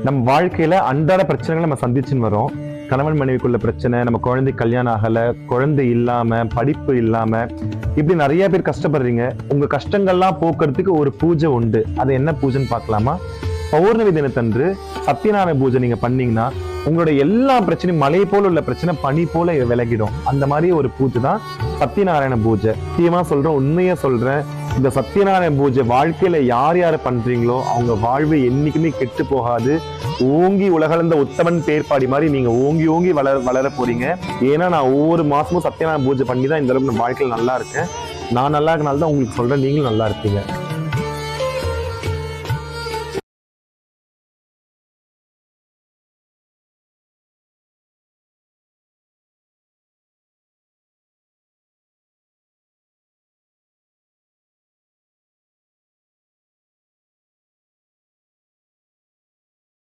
நம்ம வாழ்க்கையில அன்றாட பிரச்சனைகளை நம்ம சந்திச்சுன்னு வரோம். கணவன் மனைவிக்குள்ள பிரச்சனை, நம்ம குழந்தை கல்யாணம் ஆகல, குழந்தை இல்லாம, படிப்பு இல்லாம, இப்படி நிறைய பேர் கஷ்டப்படுறீங்க. உங்க கஷ்டங்கள்லாம் போக்குறதுக்கு ஒரு பூஜை உண்டு. அது என்ன பூஜைன்னு பார்க்கலாமா? பௌர்ணமி தினத்தன்று சத்யநாராயண பூஜை நீங்க பண்ணீங்கன்னா உங்களோட எல்லா பிரச்சனையும், மலை போல உள்ள பிரச்சனை பனி போல விலகிடும். அந்த மாதிரி ஒரு பூஜை தான் சத்யநாராயண பூஜை. சத்தியமா சொல்றேன், உண்மையா சொல்றேன், இந்த சத்யநாராயண பூஜை வாழ்க்கையில யார் யார் பண்றீங்களோ அவங்க வாழ்வு என்னைக்குமே கெட்டு போகாது. ஓங்கி உலகளந்த உத்தமன் பேர்பாடி மாதிரி நீங்க ஓங்கி ஓங்கி வளர போறீங்க. ஏன்னா நான் ஒவ்வொரு மாசமும் சத்யநாராயண பூஜை பண்ணி தான் இந்த அளவுக்கு வாழ்க்கையில நல்லா இருக்கேன். நான் நல்லா இருக்கனால தான் உங்களுக்கு சொல்றேன், நீங்களும் நல்லா இருப்பீங்க.